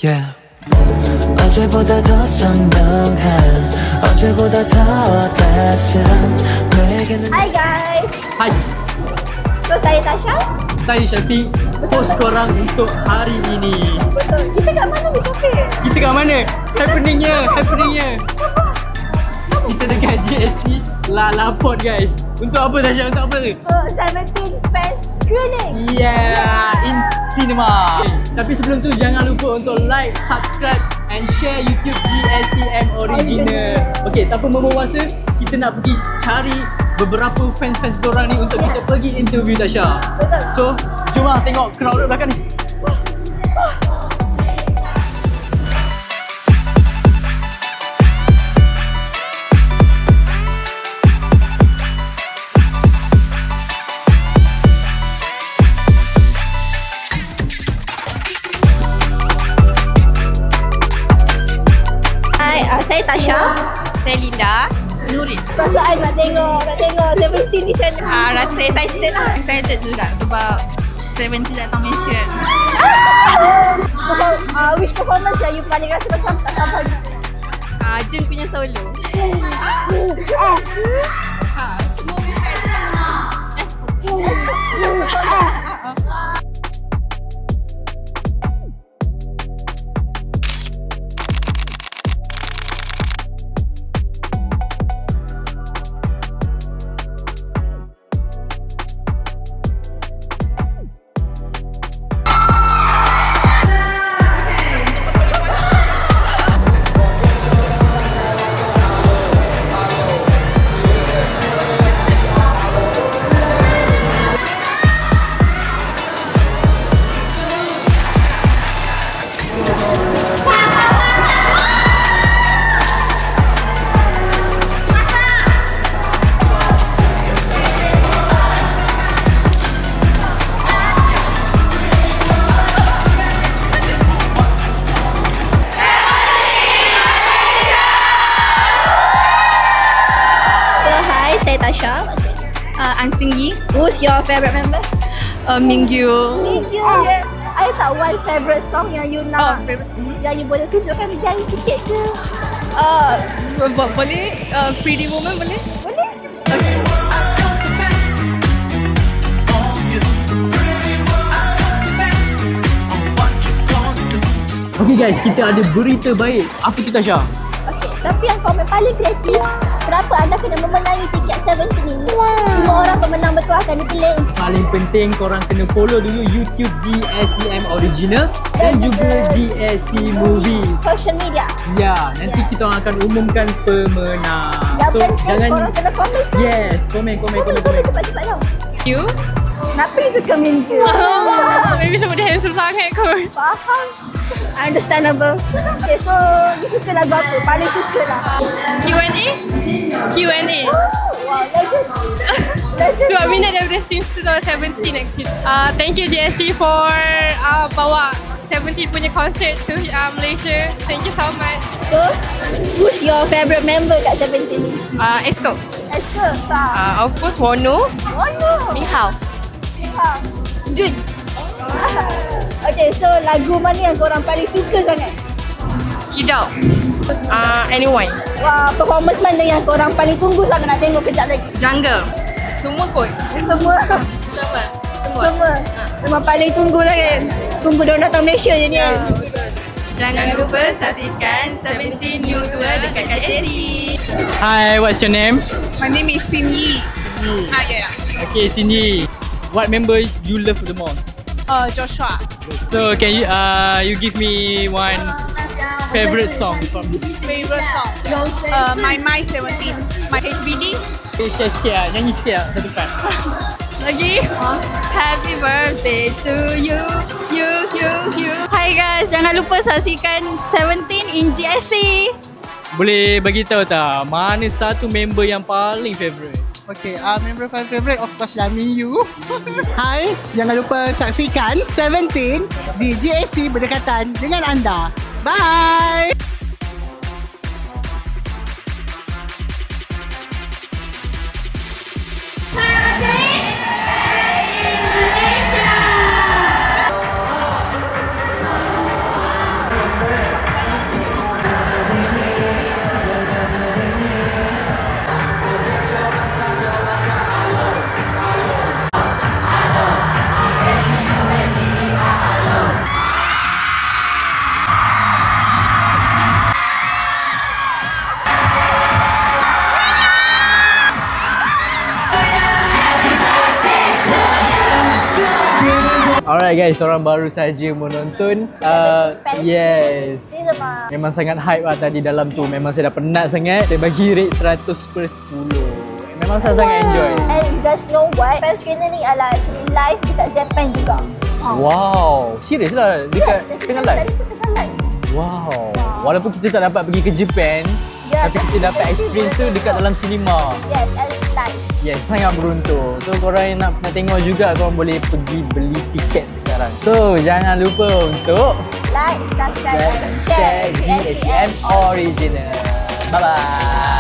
Yeah. 어제보다 더 선명한 어제보다 더 따스한 내게는. Hi guys. Hai, So saya Tasha. saya Syafiq, host korang untuk hari ini. Betul. Kita kat mana ni Syafiq? Kita kat mana? Happeningnya. Kita dekat JSC Lalaport guys. Untuk apa Tasha? Untuk apa? 17 fans screening. Yeah, in cinema. Tapi sebelum tu jangan lupa untuk like, subscribe and share YouTube GSCM Original. Okay, tanpa membuang masa, kita nak pergi cari beberapa fans-fans dorang ni untuk kita pergi interview Tasha. Betul. So, jom lah tengok crowd belakang ni. Saya Tasha. Saya Linda. Nurin. Perasaan nak tengok 17 ni macam mana? Rasa excited lah. Excited juga sebab 17 datang Malaysia. Which performance yang you paling rasa macam tak sabar ni? Jun punya solo. Semua Saya Tasha. An Xing Yi. Who's your favourite member? Mingyu. Mingyu. Yeah. I tak one favourite song yang you nak. Favorite. Yang you boleh tunjukkan nyanyi sikit ke? Boleh? Pretty Woman boleh? Boleh? Okay guys, kita ada berita baik. Apa tu Tasha? Okay, tapi yang komen paling kreatif, kenapa anda kena memenangi tiket 17 ini? 5 orang pemenang betul akan dipilih. Paling penting korang kena follow dulu YouTube GSCM Original dan juga GSC Movies. Social media. Ya, nanti kita orang akan umumkan pemenang. Yang penting korang kena komen. Yes, komen. Cepat-cepat tau. You? Kenapa you suka Mingyu? Maybe sebab dia handsome sangat kot. Faham. Understandable. Okay, so you suka lagu apa? Paling suka lah. Q&A? Wow, legend. 2 minit daripada since 2017 actually. Thank you JSC for bawa 17 punya concert to Malaysia. Thank you so much. So, who's your favourite member kat 17 ni? Esco. Esther, Of course Wono. Ming Hao. Jun. Okay, so lagu mana yang korang paling suka sangat? Kidao. Anyone. Wah, performance mana yang korang paling tunggu sangat nak tengok kejap lagi? Jungle. Semua kot. Semua. Memang paling tunggu lah kan. Tunggu diorang datang Malaysia je ni kan. Jangan lupa saksikan 17 New Tour dekat JSC. Hi, what's your name? My name is Xin Yi. Yeah. Okay, Cindy. What member you love the most? Joshua. So can you give me one favorite song from this? Favorite song? My 17. My HBD. Share sikit lah, nyanyi sikit lah, satu part. Lagi? Happy birthday to you. Hi guys, jangan lupa saksikan 17 in GSC. Boleh bagi tahu tak mana satu member yang paling favourite? Okay, member paling favourite of course lah Mingyu. Hai, jangan lupa saksikan 17 di GSC berdekatan dengan anda. Bye! Alright guys, korang baru saja menonton yes, Cinema. memang sangat hype lah tadi dalam tu. Memang saya dah penat sangat. Saya bagi rate 100/10. Memang saya sangat enjoy. And you guys know what? Fan screener ni adalah actually live dekat Japan juga. Wow, serius lah dekat Yes, tengah live. tadi tu tengah live. Wow. Walaupun kita tak dapat pergi ke Japan, tapi kita dapat experience tu dekat dalam cinema. Yes, and live. Yes, sangat beruntung. So korang yang nak tengok juga, korang boleh pergi beli tiket sekarang. So jangan lupa untuk Like, subscribe, and share share GSM Original. Bye bye.